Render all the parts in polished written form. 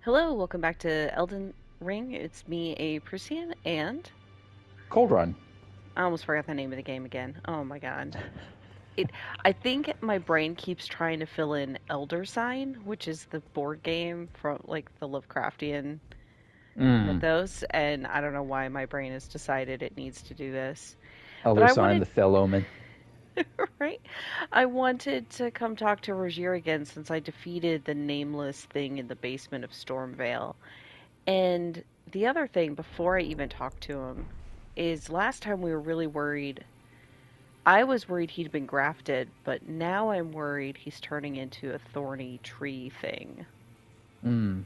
Hello, welcome back to Elden Ring. It's me, a Prusian, and Cold Run. I almost forgot the name of the game again. Oh my god. It I think my brain keeps trying to fill in Elder Sign, which is the board game from like the Lovecraftian Mm. mythos, and I don't know why my brain has decided it needs to do this. But Elder I Sign, wanted the Fell Omen. right? I wanted to come talk to Rogier again since I defeated the nameless thing in the basement of Stormvale. And the other thing, before I even talked to him, is last time we were really worried. I was worried he'd been grafted, but now I'm worried he's turning into a thorny tree thing Mm.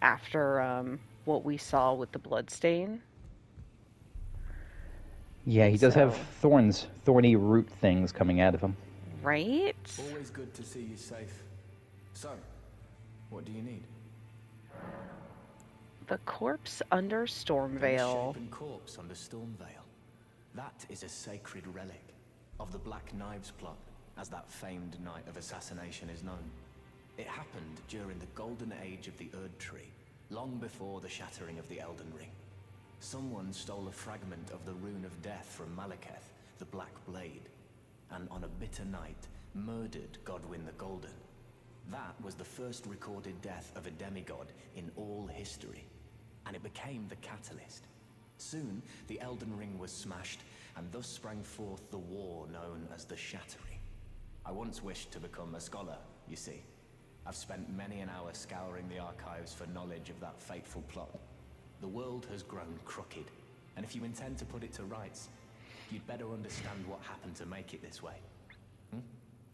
after what we saw with the bloodstain. Yeah, he does have So, thorny root things coming out of him. right? Always good to see you safe. So, what do you need? The corpse under The Stormvale. misshapen corpse under Stormvale. That is a sacred relic of the Black Knives plot, as that famed night of assassination is known. It happened during the golden age of the Erd Tree, long before the shattering of the Elden Ring. Someone stole a fragment of the Rune of Death from Malekith, the Black Blade, and on a bitter night, murdered Godwyn the Golden. That was the first recorded death of a demigod in all history, and it became the catalyst. Soon, the Elden Ring was smashed, and thus sprang forth the war known as the Shattering. I once wished to become a scholar, you see. I've spent many an hour scouring the archives for knowledge of that fateful plot. The world has grown crooked, and if you intend to put it to rights, you'd better understand what happened to make it this way.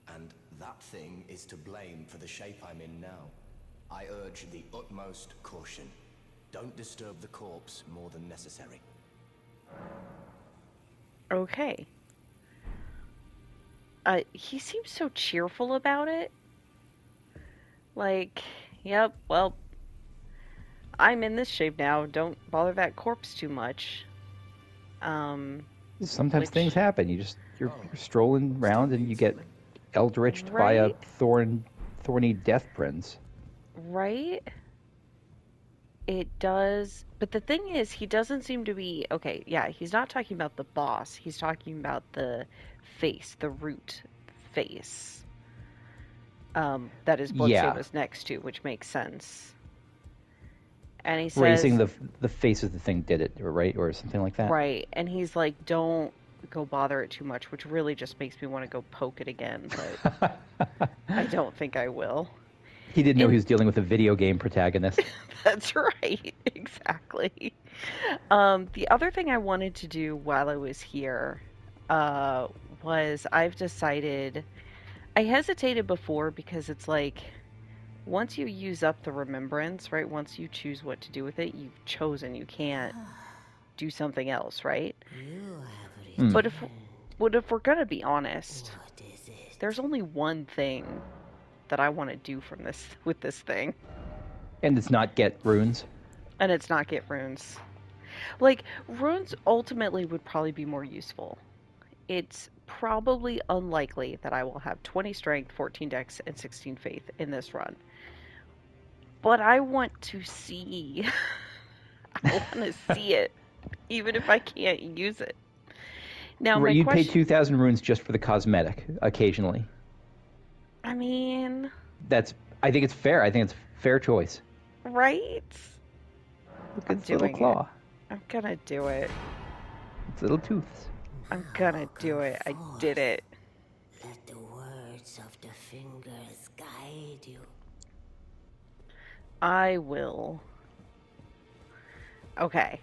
And that thing is to blame for the shape I'm in now. I urge the utmost caution. Don't disturb the corpse more than necessary. Okay. He seems so cheerful about it. Like, yep, well, I'm in this shape now. Don't bother that corpse too much. Um, Sometimes things which, happen. You're Oh, strolling still around and you need get something? eldritched by a right? thorny death prince. Right? It does. But the thing is, he doesn't seem to be. Okay, yeah, he's not talking about the boss. He's talking about the face, the root face, that his bloodstain Yeah, was next to, which makes sense. And he raising says, the face of the thing did it, right, or something like that. right. And he's like, don't go bother it too much, which really just makes me want to go poke it again, but I don't think I will. He didn't know he And was dealing with a video game protagonist. that's right, exactly. The other thing I wanted to do while I was here, uh, was I've decided I hesitated before because it's like once you use up the remembrance, right? Once you choose what to do with it, you've chosen. You can't do something else, right? You have Hmm. But returned. if we're gonna be honest, What is there's it? only one thing that I want to do from this with this thing, And it's not get runes. and it's not get runes. Like runes ultimately would probably be more useful. It's probably unlikely that I will have 20 strength, 14 dex, and 16 faith in this run. But I want to see. I want to see it, even if I can't use it. Now, my You'd pay question. 2,000 runes just for the cosmetic occasionally. I mean, That's. I think it's fair. I think it's fair choice. right? Look at I'm its little doing it. claw, I'm gonna do it. its little tooths. I'm Now gonna do come it. I did forth. it. Let the words of the fingers guide you. I will. Okay.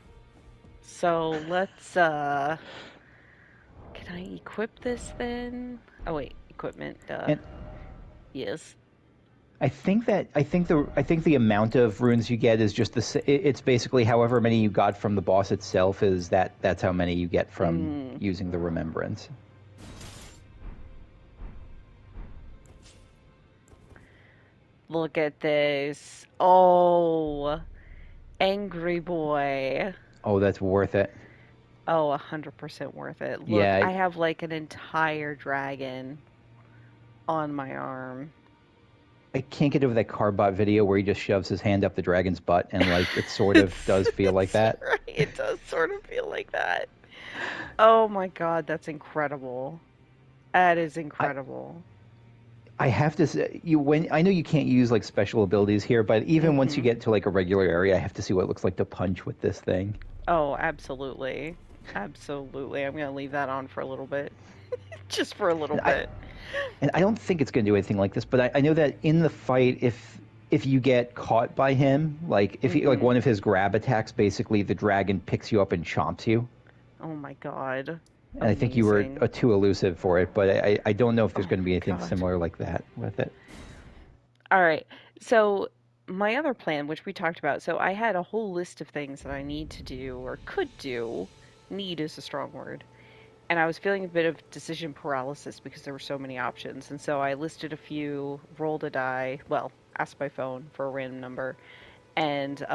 So let's can I equip this then? Oh wait, equipment, duh. And Yes. I think the amount of runes you get is just it's basically however many you got from the boss itself is that's how many you get from Mm, using the remembrance. look at this. Oh, angry boy. Oh, that's worth it. Oh, 100% worth it. Look, Yeah, I have like an entire dragon on my arm. I can't get over that Carbot video where he just shoves his hand up the dragon's butt, and like it sort of does feel like It's that. right. It does sort of feel like that. Oh my god, that's incredible. That is I incredible. I have to say, when I know you can't use like special abilities here, but even once you Hmm. get to like a regular area, I have to see what it looks like to punch with this thing. Oh, absolutely. Absolutely. I'm gonna leave that on for a little bit. Just for a little And I bit. and I don't think it's going to do anything like this, but I know that in the fight, if you get caught by him, like if he like Hmm. one of his grab attacks, basically the dragon picks you up and chomps you. Oh my god. And I think you were Amazing. too elusive for it, but I don't know if there's Oh going to be my anything god. similar like that with it. All right. So, my other plan, which we talked about, so I had a whole list of things that I need to do or could do. Need is a strong word. And I was feeling a bit of decision paralysis because there were so many options. And so I listed a few, rolled a die, well, asked my phone for a random number. And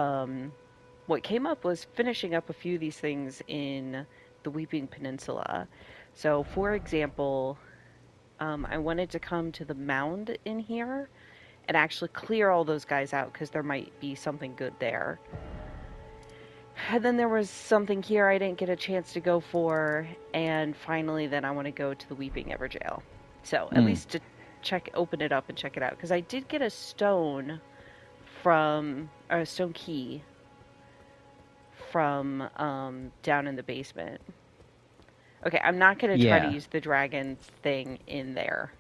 what came up was finishing up a few of these things in the Weeping Peninsula. So, for example, I wanted to come to the mound in here and actually clear all those guys out because there might be something good there. And then there was something here I didn't get a chance to go for, and finally, then I want to go to the Weeping Ever Jail. So at Mm. least to open it up and check it out because I did get a stone from or a stone key from down in the basement. Okay, I'm not gonna try to Yeah. use the dragon thing in there.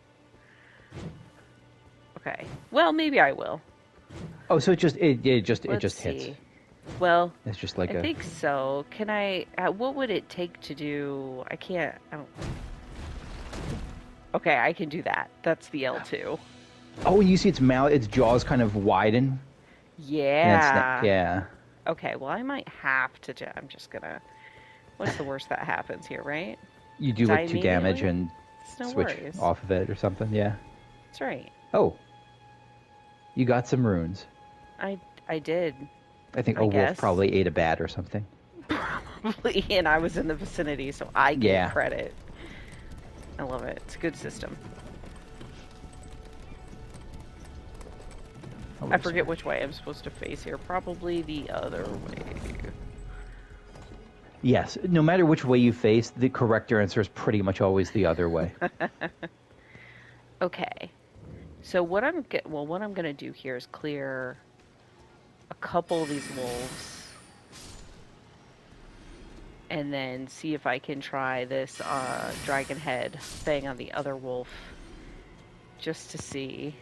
Okay, well maybe I will. Oh, so it just Let's hits. see. Well, It's just like I a. think so. Can I? What would it take to do? I can't. I don't. Okay, I can do that. That's the L2. Oh, and you see its mouth, its jaws kind of widen, and it's Yeah. yeah. Okay. Well, I might have to. I'm just gonna. What's the worst that happens here, right? You do Die like 2 damage immediately. and It's no switch worries. off of it or something. Yeah. That's right. Oh, you got some runes. I I did. I think a I wolf guess probably ate a bat or something. probably, and I was in the vicinity, so I get Yeah. credit. I love it. It's a good system. Oh, I wait, forget sorry. which way I'm supposed to face here. Probably the other way. Yes, no matter which way you face, the correct answer is pretty much always the other way. Okay. So what I'm gonna do here is clear a couple of these wolves, and then see if I can try this dragon head thing on the other wolf, just to see.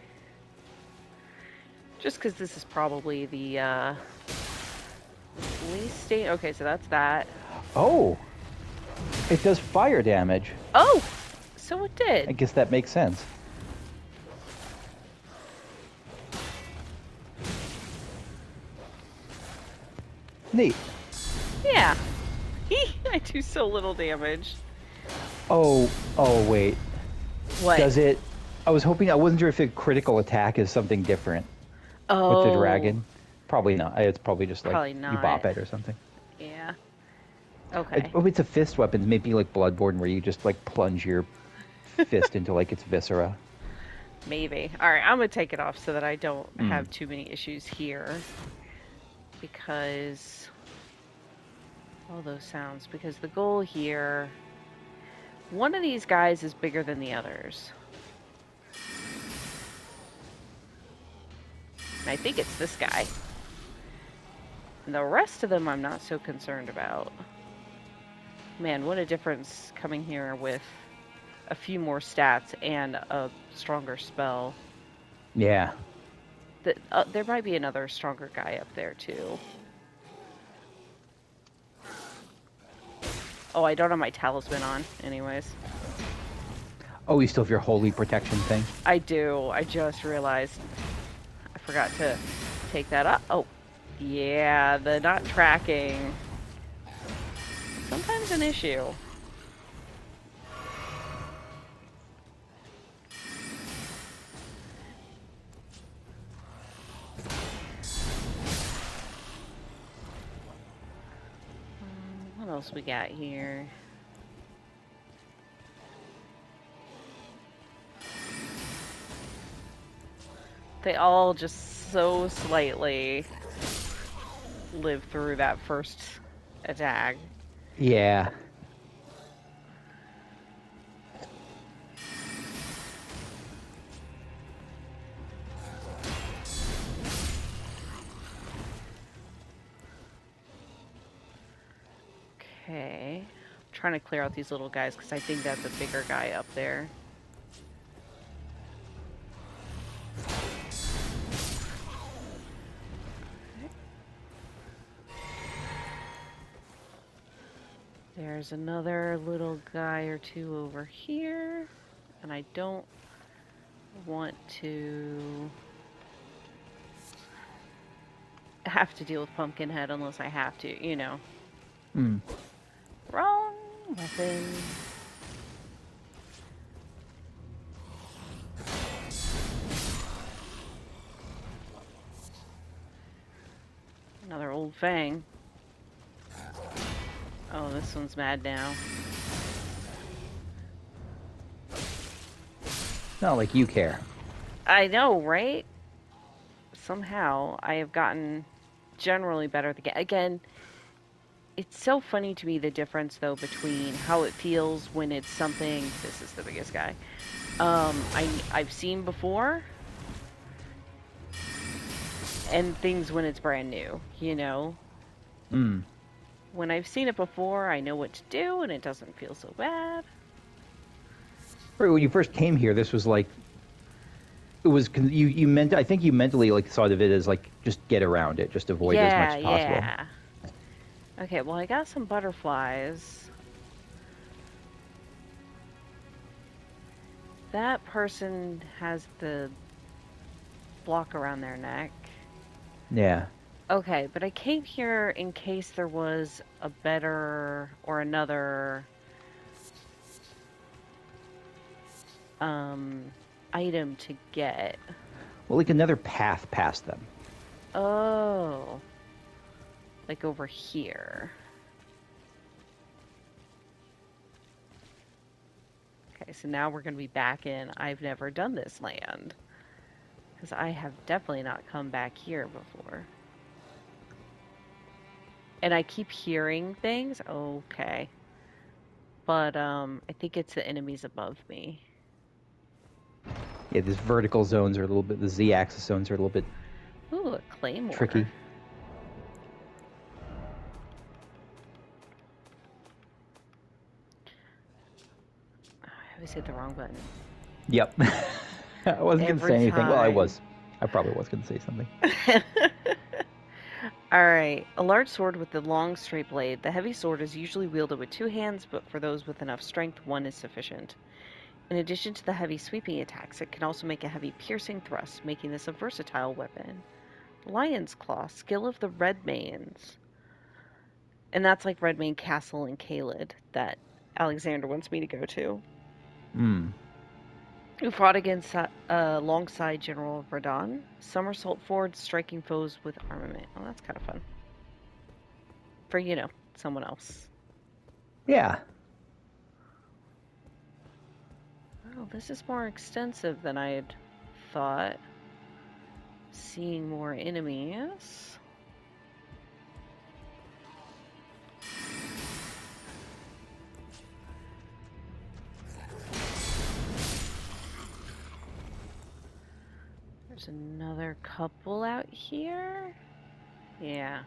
Just because this is probably the least state. Okay, so that's that. Oh, it does fire damage. Oh, so it I did. guess that makes sense. Neat. Yeah. I do so little damage. Oh, wait. What? Does it? I was hoping. I wasn't sure if it critical attack is something different with the Oh, dragon. Probably not. It's probably just like probably you bop not. it or something. Yeah. Okay. Oh, it's a fist weapon. Maybe like Bloodborne, where you just like plunge your fist into like its viscera. Maybe. All right, I'm gonna take it off so that I don't Mm. have too many issues here. Because all those sounds. Because the goal here, one of these guys is bigger than the others. And I think it's this guy. And the rest of them I'm not so concerned about. Man, what a difference coming here with a few more stats and a stronger spell. Yeah. There might be another stronger guy up there too. Oh, I don't have my talisman on, anyways. Oh, you still have your holy protection thing. I do. I just realized I forgot to take that up. Oh, yeah, the not tracking. Sometimes an issue. What else we got here? They all just so slightly live through that first attack. Yeah. Okay. I'm trying to clear out these little guys because I think that's a bigger guy up there. There's another little guy or two over here, and I don't want to have to deal with Pumpkinhead unless I have to, you know. Hmm. Wrong weapon. Another old fang. Oh, this one's mad now. Not like you care. I know, right? Somehow I have gotten generally better at the game. Again, it's so funny to me the difference though between how it feels when it's something. This is the biggest guy. I've seen before, and things when it's brand new. You know, Hmm. when I've seen it before, I know what to do, and it doesn't feel so bad. Right, when you first came here, this was like it was you meant. I think you mentally like thought of it as like just get around it, just avoid it as much as possible. Yeah. Okay, well I got some butterflies. That person has the block around their neck. Yeah. Okay, but I came here in case there was a better or another item to get. Well, like another path past them. Oh. Like over here. Okay, so now we're going to be back in I've never done this land. Because I have definitely not come back here before. And I keep hearing things. Okay. But I think it's the enemies above me. Yeah, these vertical zones are a little bit. The Z-axis zones are a little bit Ooh, a claymore. tricky. I always hit the wrong button. Yep. I wasn't going to Every say anything. Well, I time. was. I probably was going to say something. Alright, a large sword with a long straight blade. The heavy sword is usually wielded with 2 hands, but for those with enough strength, 1 is sufficient. In addition to the heavy sweeping attacks, it can also make a heavy piercing thrust, making this a versatile weapon. Lion's Claw, skill of the Redmanes. And that's like Redmane Castle in Caelid that Alexander wants me to go to. Hmm. Who fought against alongside General Verdun. Somersault forward, striking foes with armament. Oh, that's kind of fun. For, you know, someone else. Yeah. Oh, this is more extensive than I had thought. Seeing more enemies. There's another couple out here. Yeah.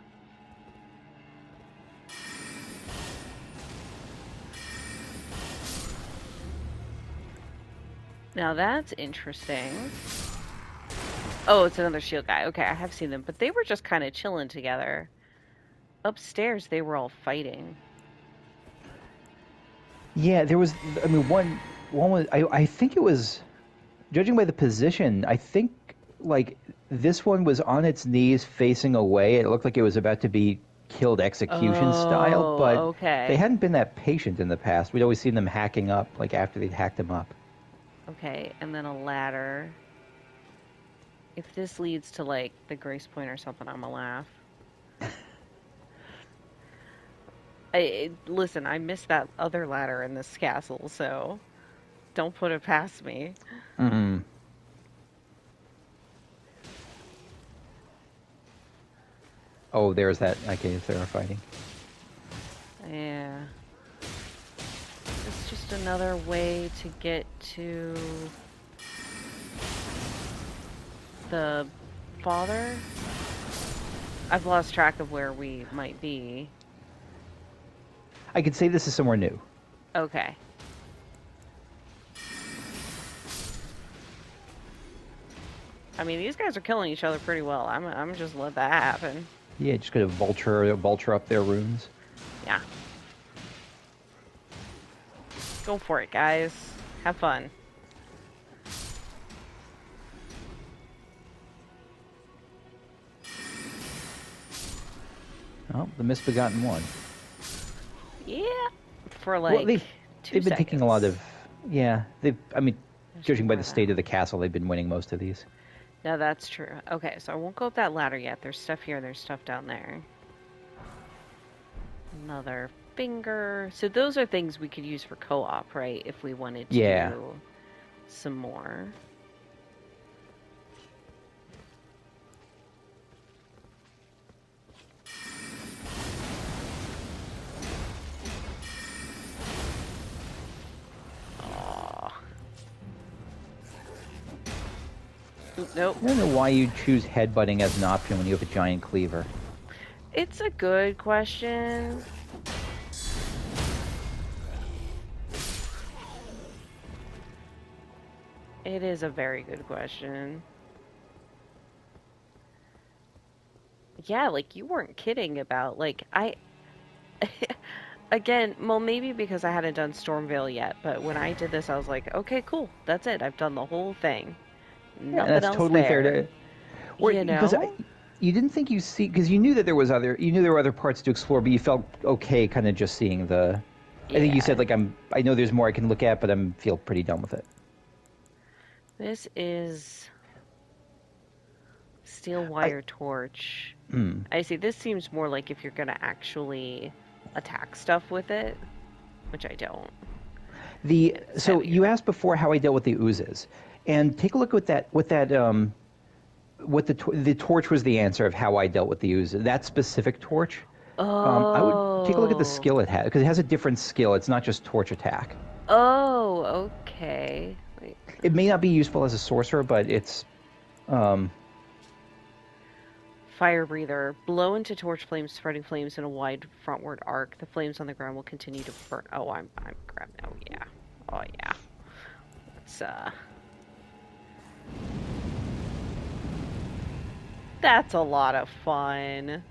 Now that's interesting. Oh, it's another shield guy. Okay, I have seen them, but they were just kind of chilling together. Upstairs, they were all fighting. Yeah, there was. I mean, one was. I think it was. Judging by the position, I think like this one was on its knees facing away. It looked like it was about to be killed execution style, Oh, but they okay. hadn't been that patient in the past. We'd always seen them hacking up, like after they'd hacked him up. Okay, and then a ladder. If this leads to, like, the Grace Point or something, I'm gonna laugh. Listen, I missed that other ladder in this castle, so don't put it past me. Mm-hmm. Oh, there's that. Okay, if they're fighting. Yeah. It's just another way to get to the father. I've lost track of where we might be. I could say this is somewhere new. Okay. I mean, these guys are killing each other pretty well. I'm just let that happen. Yeah, just gonna vulture up their runes. Yeah. Go for it, guys. Have fun. Oh, the misbegotten one. Yeah. For like Well, they've 2 been taking a lot seconds. of. Yeah, I mean, There's judging by more the of state that. of the castle, they've been winning most of these. No, that's true. Okay, so I won't go up that ladder yet. There's stuff here, there's stuff down there. Another finger. So those are things we could use for co-op, right? If we wanted to Yeah. do some more. Aw. Oop, nope. I don't know why you choose headbutting as an option when you have a giant cleaver. It's a good question. It is a very good question. Yeah, like you weren't kidding about like I again, well maybe because I hadn't done Stormveil yet, but when I did this I was like, okay, cool. That's it. I've done the whole thing. Yeah, and Nothing that's else totally fair there. to. Or You because know? you didn't think you see because you knew that there was other you knew there were other parts to explore, but you felt okay kind of just seeing the. I think you said Yeah. like I know there's more I can look at, but feel pretty done with it. This is steel I wire torch. mm. I see. This seems more like if you're gonna actually attack stuff with it, which I don't. It's So you heavier. asked before how I dealt with the oozes, and take a look at that what the torch was the answer of how I dealt with the oozes. That specific torch. I would take a look at the Oh. skill it has because it has a different skill. It's not just torch attack. Oh, okay. Wait. It may not be useful as a sorcerer, but it's um, Fire breather. Blow into torch flames, spreading flames in a wide frontward arc. The flames on the ground will continue to burn. Oh, I'm grabbing. Oh yeah. Oh yeah. Let's That's a lot of fun.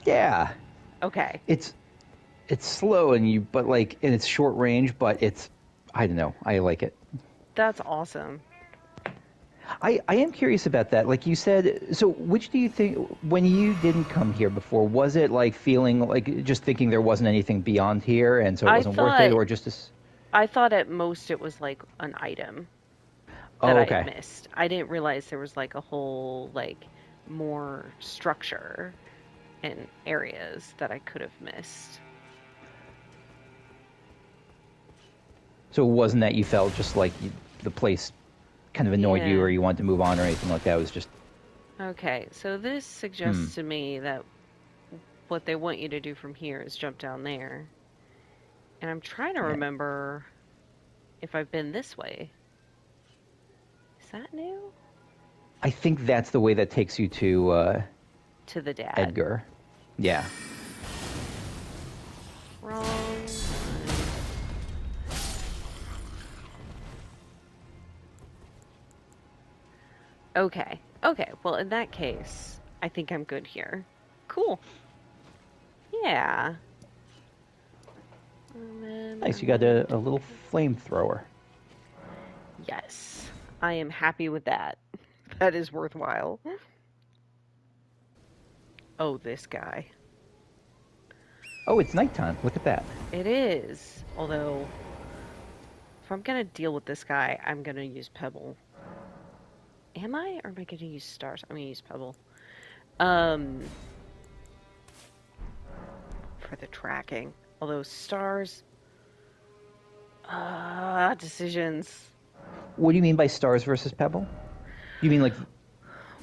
yeah. Okay. It's slow and it's short range, but it's I don't know. I like it. That's awesome. I am curious about that. Like you said, so which do you think, when you didn't come here before, was it like feeling like just thinking there wasn't anything beyond here and so it I wasn't worth it, thought or just as, I thought at most it was like an item that oh, I had okay. missed. I didn't realize there was like a whole like more structure and areas that I could have missed. So it wasn't that you felt just like the place kind of annoyed you Yeah. or you wanted to move on or anything like that. It was just, Okay, so this hmm. suggests to me that what they want you to do from here is jump down there. And I'm trying to Yeah. remember if I've been this way. Is that new? I think that's the way that takes you to To the dad. Edgar. Yeah. Wrong one. Okay. Okay, well, in that case, I think I'm good here. Cool. Yeah. And then Nice. I'm You got gonna a little flamethrower. Yes. I am happy with that. That is worthwhile. Oh, this guy. Oh, it's nighttime. Look at that. It is. Although, if I'm gonna deal with this guy, I'm gonna use Pebble. Am I? Or am I gonna use Stars? I'm gonna use Pebble. Um, for the tracking. Although Stars... decisions. What do you mean by stars versus pebble? You mean like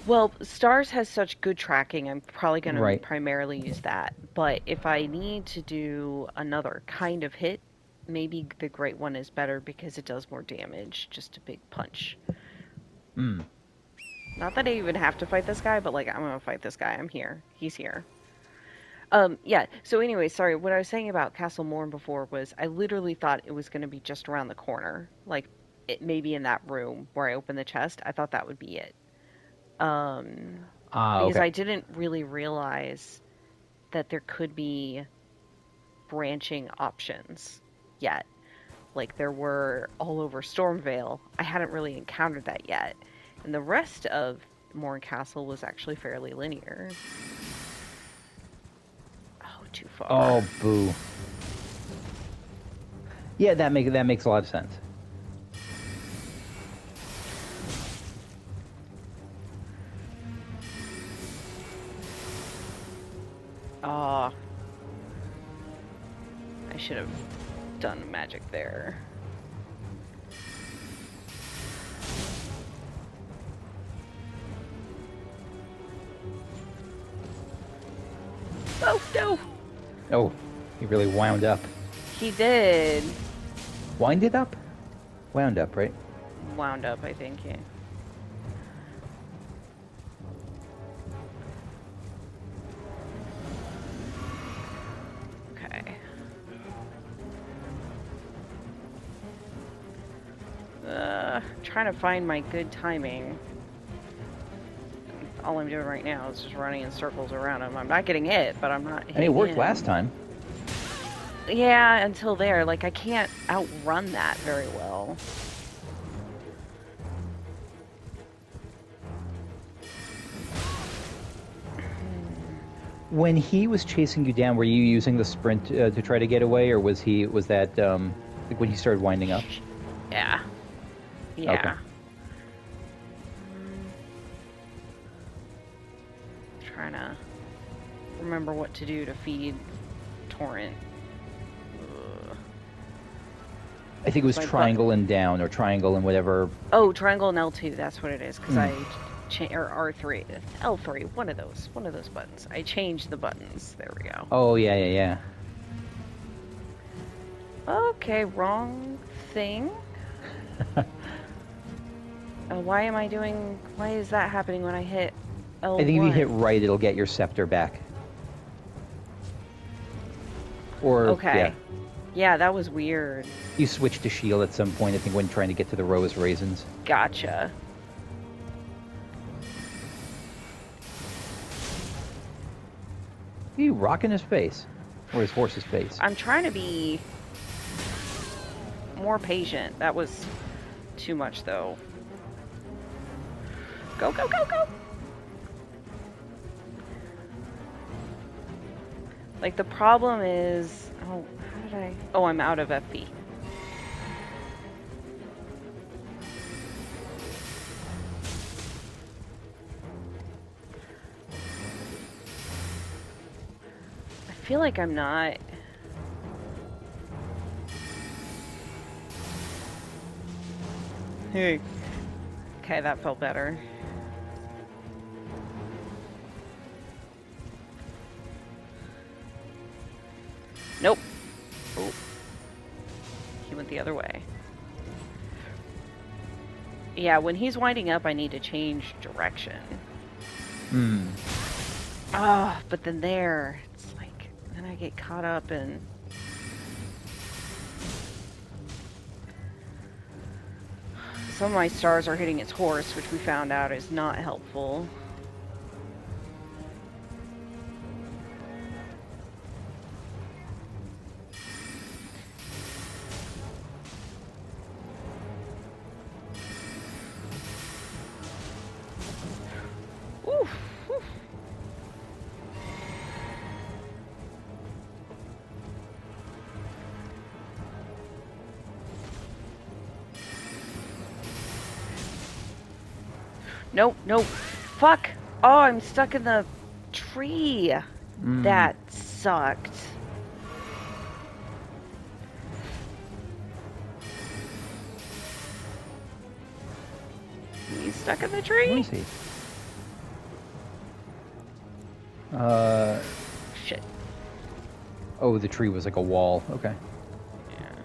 Well, stars has such good tracking. I'm probably going to Right. primarily use that. But if I need to do another kind of hit, maybe the great one is better because it does more damage. Just a big punch. Hmm. Not that I even have to fight this guy, but like I'm gonna fight this guy. I'm here. He's here. Yeah. So anyway, sorry. What I was saying about Castle Morne before was I literally thought it was gonna be just around the corner, like it maybe in that room where I opened the chest. I thought that would be it. Um, Ah, because okay. I didn't really realize that there could be branching options yet. Like there were all over Stormvale. I hadn't really encountered that yet. And the rest of Morne Castle was actually fairly linear. Oh, too far. Oh, boo. Yeah, that makes a lot of sense. Ah, I should have done magic there. Oh, no! Oh, he really wound up. He did. Winded up? Wound up, right? Wound up, I think, yeah. Okay. Trying to find my good timing. All I'm doing right now is just running in circles around him. I'm not getting hit, but I'm not hitting And it worked him. last time. Yeah, until there. Like, I can't outrun that very well. When he was chasing you down, were you using the sprint to try to get away, or was that like when he started winding up? Yeah. Yeah. Okay. Trying to remember what to do to feed Torrent. Ugh. I think it was My triangle and down, or triangle and whatever. Oh, triangle and L2. That's what it is. Because Mm. or R3, L3. One of those buttons. I changed the buttons. There we go. Oh, yeah. Okay, wrong thing. Why am I doing? Why is that happening when I hit L1? I think if you hit right, it'll get your scepter back. Or, Okay. yeah. Yeah, that was weird. You switch to shield at some point, I think, when trying to get to the rose raisins. Gotcha. You rocking his face. Or his horse's face. I'm trying to be more patient. That was too much, though. Go, go, go, go! Like, the problem is... Oh, how did I... Oh, I'm out of FP. I feel like I'm not... Hey. Okay, that felt better. Nope. Oh. He went the other way. Yeah, when he's winding up, I need to change direction. Hmm. Ah, but then there, it's like, then I get caught up in... Some of my stars are hitting its horse, which we found out is not helpful. Oof, oof. Nope, nope. Fuck! Oh, I'm stuck in the tree. That sucked. He's stuck in the Where tree? is he? Shit. Oh, the tree was like a wall. Okay. Yeah.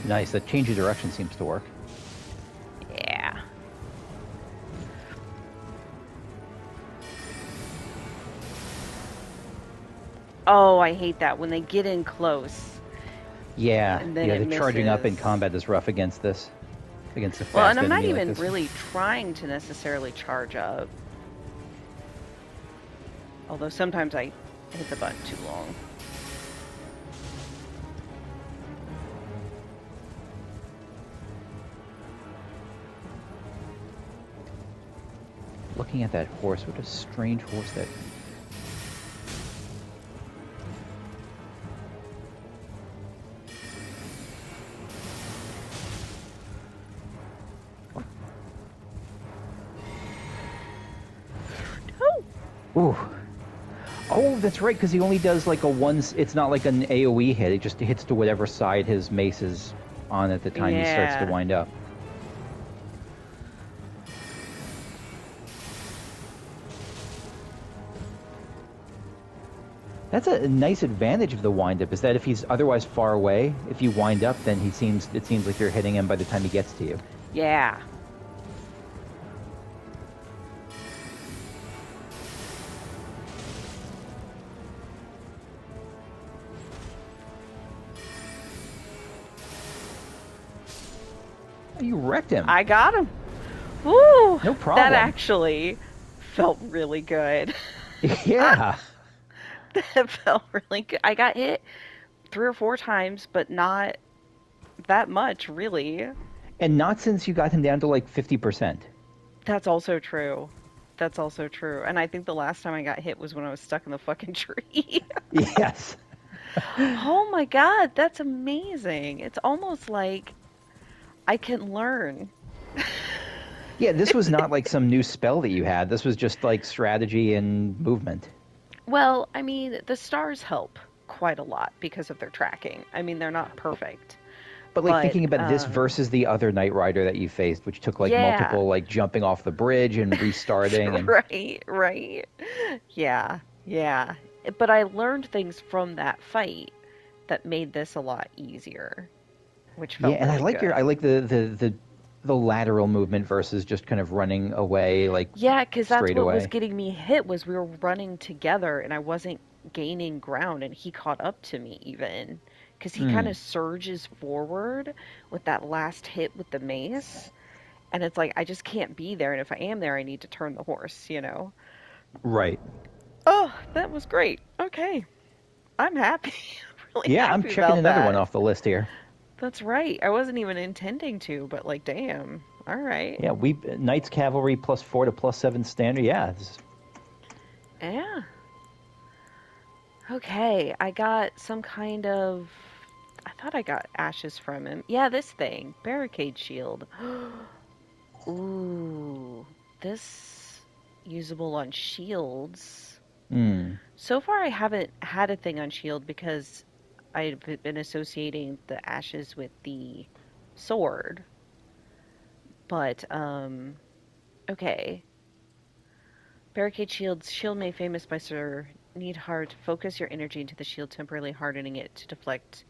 Nice. That change of direction seems to work. Yeah. Oh, I hate that when they get in close. Yeah. And then yeah, it the charging up in misses. combat is rough against this. Against a Well, fast and I'm not enemy like even this. really trying to necessarily charge up. Although sometimes I hit the button too long. Looking at that horse, what a strange horse that. Oh! Ooh. Oh, that's right, because he only does like a one. It's not like an AoE hit. It just hits to whatever side his mace is on at the time he starts to Yeah. wind up. That's a nice advantage of the wind up. Is that if he's otherwise far away, if you wind up, then it seems like you're hitting him by the time he gets to you. Yeah. You wrecked him. I got him. Woo! No problem. That actually felt really good. Yeah. That felt really good. I got hit 3 or 4 times, but not that much, really. And not since you got him down to like 50%. That's also true. That's also true. And I think the last time I got hit was when I was stuck in the fucking tree. Yes. Oh my god, that's amazing. It's almost like I can learn. Yeah, this was not like some new spell that you had. This was just like strategy and movement. Well, I mean, the stars help quite a lot because of their tracking. I mean, they're not perfect. But like But thinking about this versus the other Knight Rider that you faced, which took like yeah. multiple like jumping off the bridge and restarting and Right. Yeah. Yeah. But I learned things from that fight that made this a lot easier, which yeah, felt and really good. I like the lateral movement versus just kind of running away like Yeah, because that's straight what was away. getting me hit was we were running together and I wasn't gaining ground and he caught up to me even because he kind Mm, of surges forward with that last hit with the mace and it's like I just can't be there and if I am there I need to turn the horse, you know. right. Oh, that was great. Okay. I'm happy. I'm really Yeah, I'm happy checking about another one that. off the list here. That's right. I wasn't even intending to, but like damn. All right. Yeah, we Knights Cavalry +4 to +7 standard. Yeah, Yeah. Okay, I got some kind of. I thought I got ashes from him. Yeah, this thing. Barricade shield. Ooh. This usable on shields. mm, So far, I haven't had a thing on shield because I've been associating the ashes with the sword. But, okay. Barricade shields. Shield made famous by Sir Needhart. Focus your energy into the shield, temporarily hardening it to deflect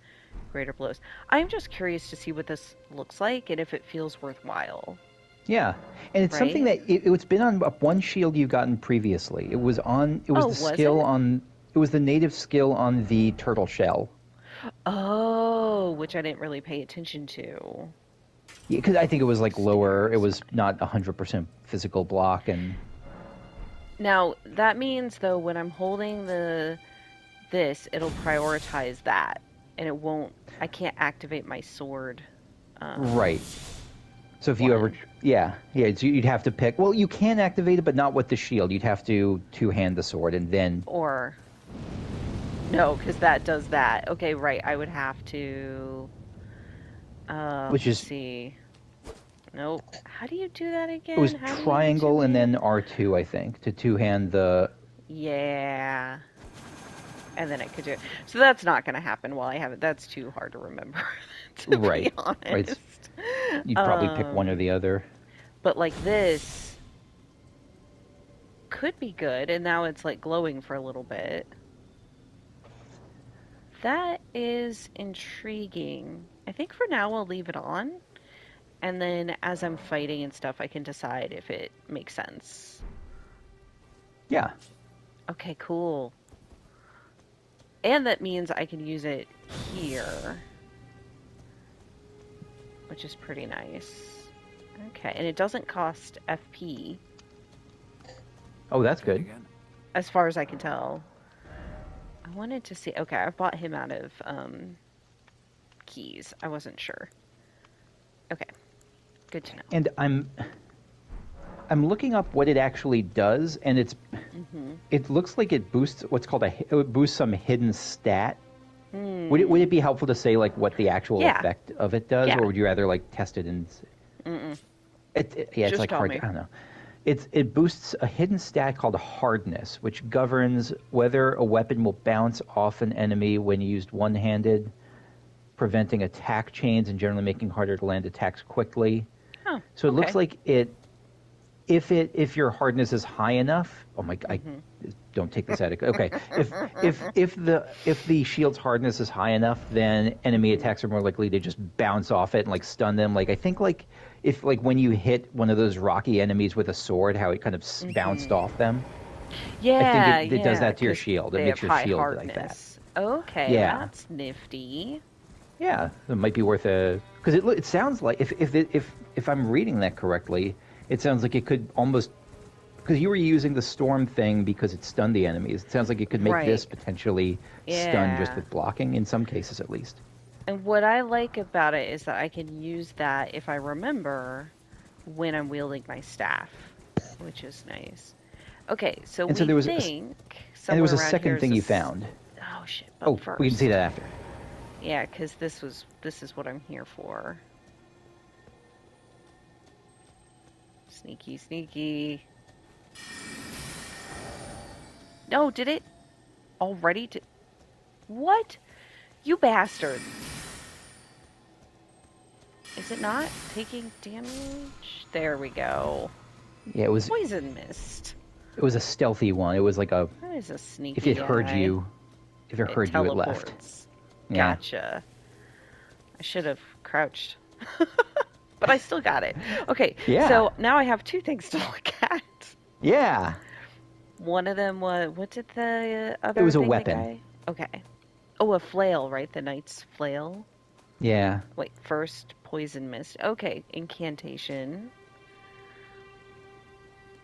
greater blows. I'm just curious to see what this looks like and if it feels worthwhile, yeah, and it's something right? that it's been on one shield you've gotten previously. It was on. It was Oh, the was skill it? on. It was the native skill on the turtle shell. Oh, which I didn't really pay attention to. Yeah, because I think it was like lower. It Stairs. was not 100% physical block, and Now, that means though when I'm holding this, it'll prioritize that and it won't I can't activate my sword right. So if you ever, one. yeah, so you'd have to pick. Well, you can activate it, but not with the shield. You'd have to two-hand the sword, and then Or no, because that does that. Okay, right. I would have to which let's is see. Nope. How do you do that it was again? How do you triangle and then two-hand? R2, I think, to two-hand the. Yeah. And then it could do it. So that's not going to happen while I have it. That's too hard to remember, to be Right, right. honest. You'd probably pick one or the other. But like this, could be good, and now it's like glowing for a little bit. That is intriguing. I think for now I'll leave it on, and then as I'm fighting and stuff, I can decide if it makes sense. Yeah. Okay, cool. And that means I can use it here, which is pretty nice. Okay, and it doesn't cost FP, Oh, that's good. Again. as far as I can tell. I wanted to see. Okay, I bought him out of keys. I wasn't sure. Okay, good to know. And I'm looking up what it actually does, and Mm-hmm. it looks like it boosts what's called it boosts some hidden stat. Hmm. Would it be helpful to say like what the actual Yeah. effect of it does, Yeah. or would you rather like test it and? Mm-mm. Yeah, it's Just like tell hard. me. I don't know. It boosts a hidden stat called hardness, which governs whether a weapon will bounce off an enemy when used one-handed, preventing attack chains and generally making it harder to land attacks quickly. Oh, So it okay. looks like if your hardness is high enough. Oh my! I Mhm. don't take this out of okay. If the shield's hardness is high enough, then enemy attacks are more likely to just bounce off it and like stun them. Like I think like if like when you hit one of those rocky enemies with a sword, how it kind of bounced off them. I think Yeah, it does yeah, that to your 'cause shield. It they makes have your high shield like that. hardness. Okay, Yeah, that's nifty. yeah. It might be worth a because it sounds like if I'm reading that correctly, it sounds like it could almost because you were using the storm thing because it stunned the enemies. It sounds like it could make this Right. potentially stun just Yeah. with blocking in some cases at least. And what I like about it is that I can use that if I remember when I'm wielding my staff, which is nice. Okay, so And so we there was think and there was somewhere a around here second is thing you this. found. Oh shit! But Oh, we can see first, that after. yeah, because this is what I'm here for. Sneaky, sneaky. No, did it already? What? You bastard! Is it not taking damage? There we go. Yeah, Poison mist. it was a stealthy one. It was like a That is a if sneaky it heard guy. you, if it It heard you, it left. teleports. Yeah. Gotcha. I should have crouched. But I still got it. Okay, Yeah. so now I have two things to look at. Yeah. One of them was, what did the It other was a thing, the weapon. guy? Okay. Oh, a flail, right? The knight's flail. Yeah. Wait, first poison mist. Okay, incantation.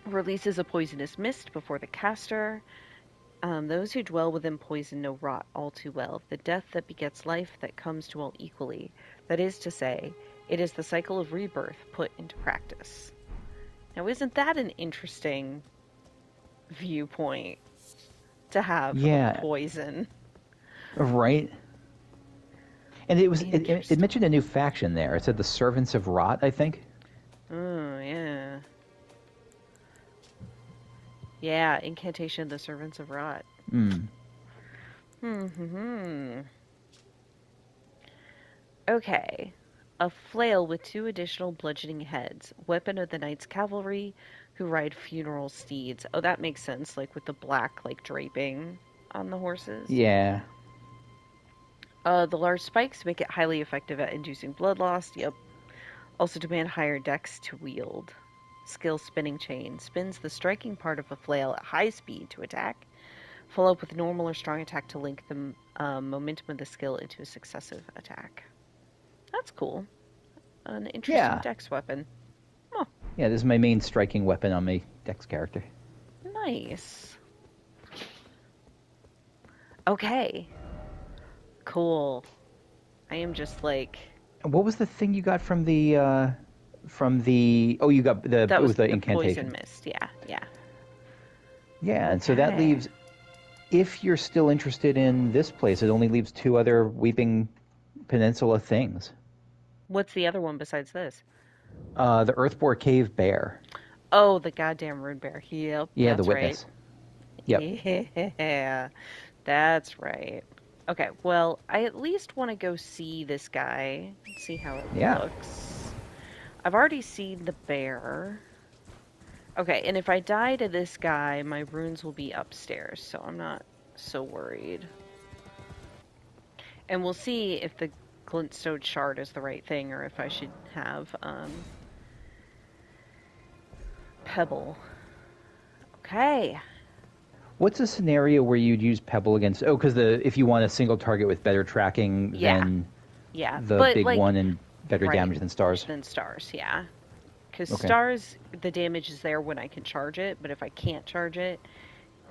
Releases a poisonous mist before the caster. Those who dwell within poison know rot all too well, the death that begets life that comes to all equally. That is to say, it is the cycle of rebirth put into practice. Now, isn't that an interesting viewpoint to have of Yeah. poison? Right. And it Interesting. mentioned a new faction there. It said the Servants of Rot, I think. Oh, yeah. Yeah, incantation of the servants of rot. Hmm. Hmm. Okay. A flail with two additional bludgeoning heads. Weapon of the knight's cavalry who ride funeral steeds. Oh, that makes sense, like with the black, like, draping on the horses. Yeah. The large spikes make it highly effective at inducing blood loss. Yep. Also demand higher dex to wield. Skill spinning chain. Spins the striking part of a flail at high speed to attack. Follow up with normal or strong attack to link the momentum of the skill into a successive attack. That's cool. An interesting Yeah. dex weapon. Oh, Yeah, this is my main striking weapon on my Dex character. nice. Okay. Cool. I am just like What was the thing you got from the oh, you got that it was was the the poison incantation. mist. Yeah, yeah. Yeah, and so that Okay. leaves if you're still interested in this place, it only leaves two other Weeping Peninsula things. What's the other one besides this? The Earthbore Cave Bear. Oh, the goddamn Runebear. Yep, Yeah, the that's right. witness. Yep. Yeah, that's right. Okay, well, I at least want to go see this guy and see how it Yeah. looks. I've already seen the bear. Okay, and if I die to this guy, my runes will be upstairs, so I'm not so worried. And we'll see if the glintstone shard is the right thing, or if I should have pebble. Okay. What's a scenario where you'd use Pebble against? Oh, because if you want a single target with better tracking Yeah. than Yeah. the But big like, one and better right. damage than stars. Than stars, yeah. Because Okay. stars, the damage is there when I can charge it, but if I can't charge it,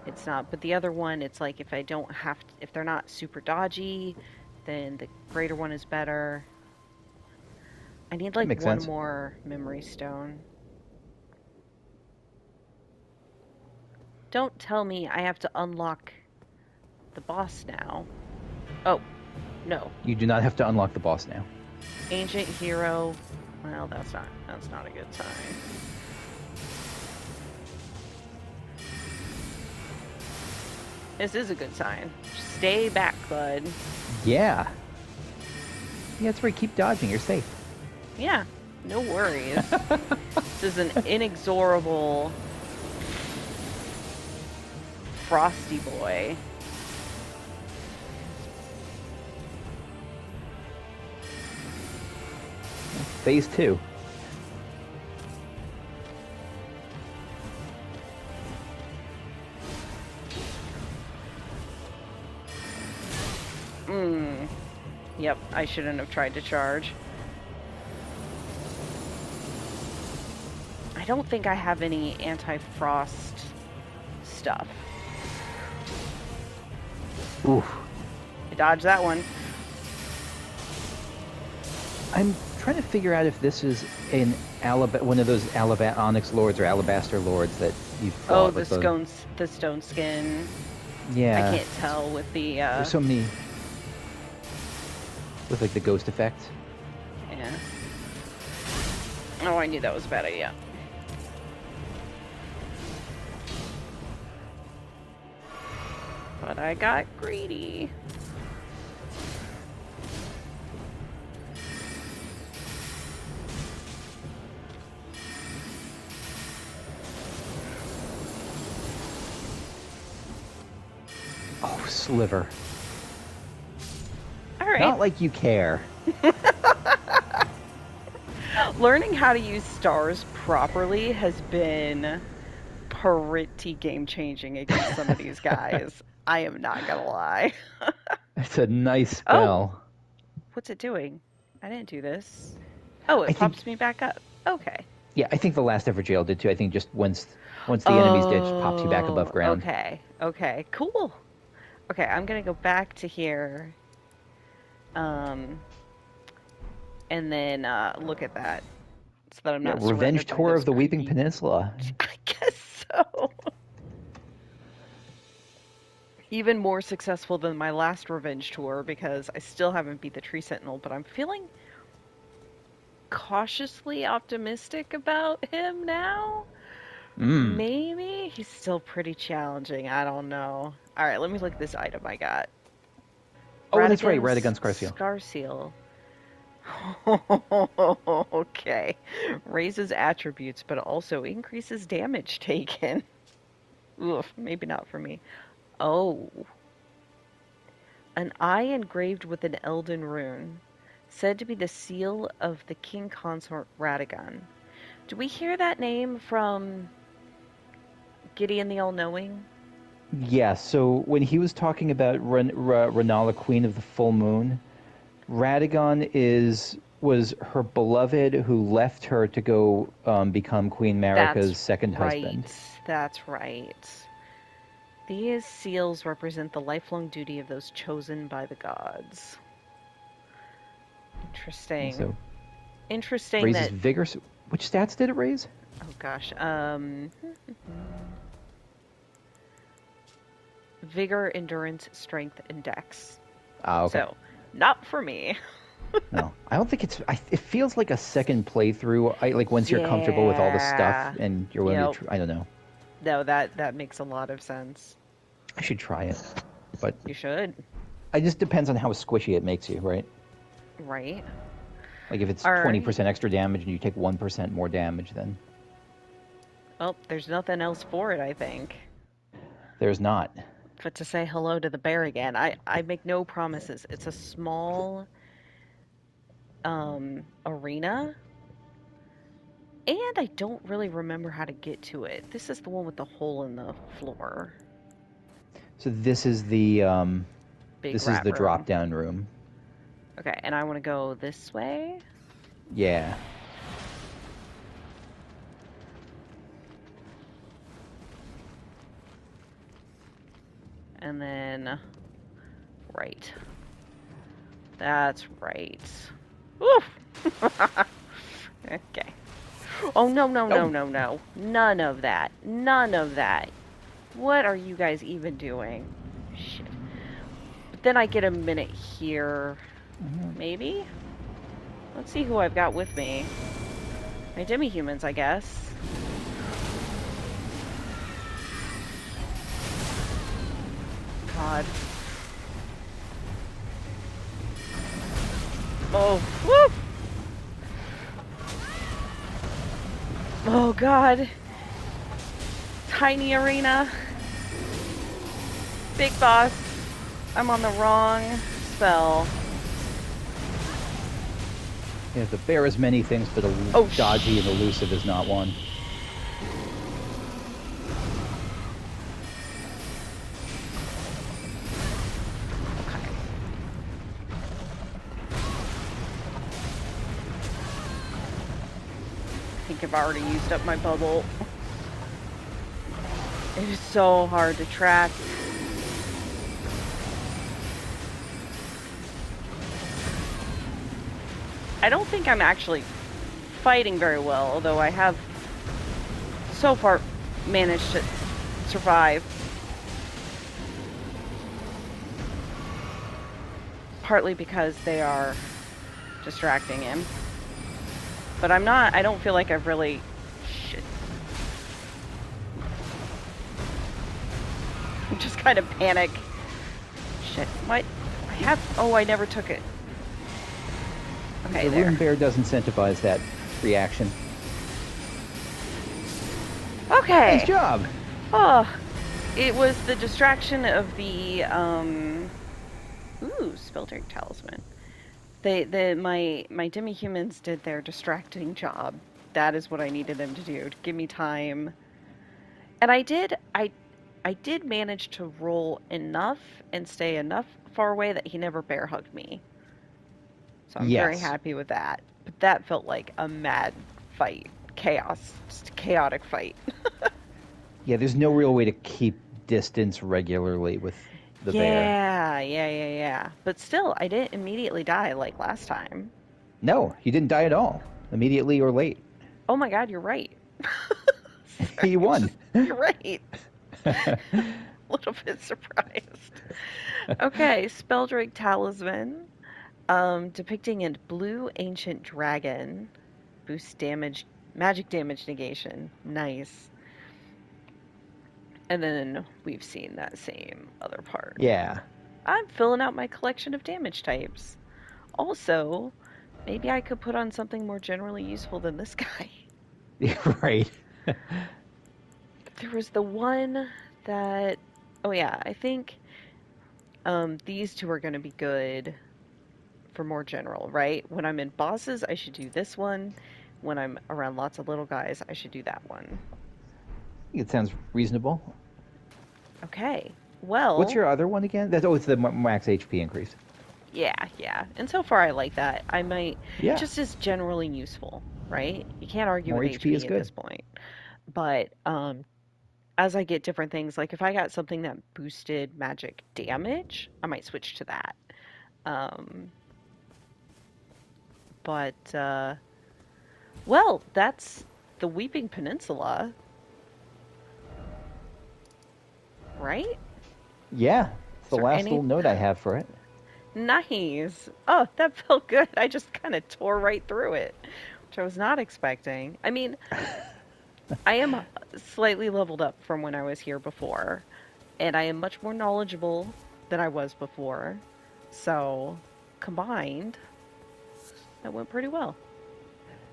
it's not. But the other one, it's like if I don't have to, if they're not super dodgy, then the greater one is better. I need That like makes one sense. more memory stone. Don't tell me I have to unlock the boss now. Oh, no. You do not have to unlock the boss now. Ancient hero. Well, that's not a good sign. This is a good sign. Stay back, bud. Yeah. Yeah, that's right. Keep dodging. You're safe. Yeah, no worries. This is an inexorable frosty boy. Phase 2. Yep, I shouldn't have tried to charge. I don't think I have any anti-frost stuff. Oof. I dodged that one. I'm trying to figure out if this is one of those Onyx Lords or Alabaster Lords that you fought. Oh, with the stone skin. Yeah. I can't tell with the There's so many with like the ghost effect. yeah. Oh, I knew that was a bad idea. But I got greedy. Oh, Sliver. All right. Not like you care. Learning how to use stars properly has been pretty game changing against some of these guys. I am not gonna lie. It's a nice Oh, spell. what's it doing? I didn't do this. Oh, it I think- pops me back up. Okay. Yeah, I think the last ever jail did too. I think just once the enemy's ditch pops you back above ground. Okay. Okay. Cool. Okay, I'm gonna go back to here. And then look at that, so that I'm Yeah, not Revenge surrounded by Tour those of the Weeping creepy- Peninsula. I guess so. Even more successful than my last revenge tour because I still haven't beat the Tree Sentinel, but I'm feeling cautiously optimistic about him now. Maybe he's still pretty challenging. I don't know. All right, let me look at this item I got. Oh, that's right, Radagon's Scar Seal. Scar Seal. Okay. Raises attributes, but also increases damage taken. Oof, maybe not for me. Oh. An eye engraved with an Elden rune, said to be the seal of the king consort Radagon. Do we hear that name from Gideon the All-Knowing? Yeah, so when he was talking about Renala, Queen of the Full Moon, Radagon was her beloved who left her to go become Queen Marika's second husband. That's right. These seals represent the lifelong duty of those chosen by the gods. Interesting. So Interesting raises that... vigor. Which stats did it raise? Oh gosh. Vigor, endurance, strength, and dex. Ah, okay. So, not for me. No, I don't think it's. It feels like a second playthrough. Like once you're comfortable with all the Yeah. stuff and you're willing Yep. to. I don't know. No, that makes a lot of sense. I should try it, but You should, it just depends on how squishy it makes you, right? right? Like if it's All right. 20% extra damage and you take 1% more damage, then Well, there's nothing else for it, I think, There's not. but to say hello to the bear again. I make no promises. It's a small arena, and I don't really remember how to get to it. This is the one with the hole in the floor. So Big this is rat the drop room. down room. Okay, and I want to go this way. Yeah. And then right. That's right. Oof. Okay. Oh, no, no, no, Oh, no, no. None of that. None of that. What are you guys even doing? Shit. But then I get a minute here. Maybe? Let's see who I've got with me. My demi-humans, I guess. God. Oh, woo! Oh, God. Tiny arena. Big boss. I'm on the wrong spell. yeah, the bear is many things, but Oh, dodgy and elusive is not one. Okay. I think I've already used up my bubble. It is so hard to track. I don't think I'm actually fighting very well, although I have so far managed to survive. Partly because they are distracting him. But I don't feel like I've really... Shit. I'm just kind of panic. Shit, what? I never took it. Okay, The there. Runebear does incentivize that reaction. Okay. Nice job! Oh, it was the distraction of the, ooh, Spelldrake Talisman. My demi-humans did their distracting job. That is what I needed them to do, to give me time. And I did manage to roll enough and stay enough far away that he never bear hugged me. So I'm very Yes. happy with that. But that felt like a mad fight. Chaos. Just a chaotic fight. Yeah, there's no real way to keep distance regularly with the bear. Yeah. But still, I didn't immediately die like last time. No, he didn't die at all, immediately or late. Oh my god, you're right. He won. You're right. A little bit surprised. Okay, Spelldrake Talisman. Depicting a blue ancient dragon. Boosts damage, magic damage negation. Nice. And then we've seen that same other part. Yeah. I'm filling out my collection of damage types. Also, maybe I could put on something more generally useful than this guy. Right. There was the one that... Oh yeah, I think these two are going to be good for more general, right? When I'm in bosses, I should do this one. When I'm around lots of little guys, I should do that one. It sounds reasonable. Okay. Well, What's your other one again? It's the max HP increase. yeah. And so far I like that. I might Yeah. just as generally useful, right? You can't argue More with HP is HP at good. this point. But as I get different things, like if I got something that boosted magic damage, I might switch to that. Um but well, that's the Weeping Peninsula, right? Yeah. It's Is the there last any little note I have for it. Nice. Oh, that felt good. I just kind of tore right through it, which I was not expecting. I mean, I am slightly leveled up from when I was here before, and I am much more knowledgeable than I was before. So, combined, that went pretty well.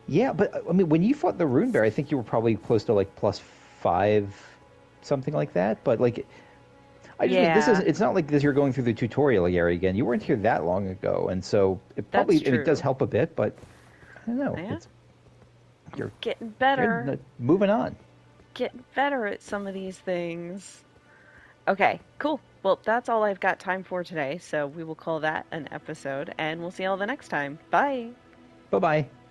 Yeah, but I mean, when you fought the Runebear, I think you were probably close to like plus 5, something like that. But like, I just mean this is Yeah, it's not like this. You're going through the tutorial area again. You weren't here that long ago, and so it that's probably and it does true. help a bit. But I don't know. Yeah, It's you're getting you're better. moving on. Getting better at some of these things. Okay, cool. Well, that's all I've got time for today, so we will call that an episode, and we'll see y'all the next time. Bye! Bye bye.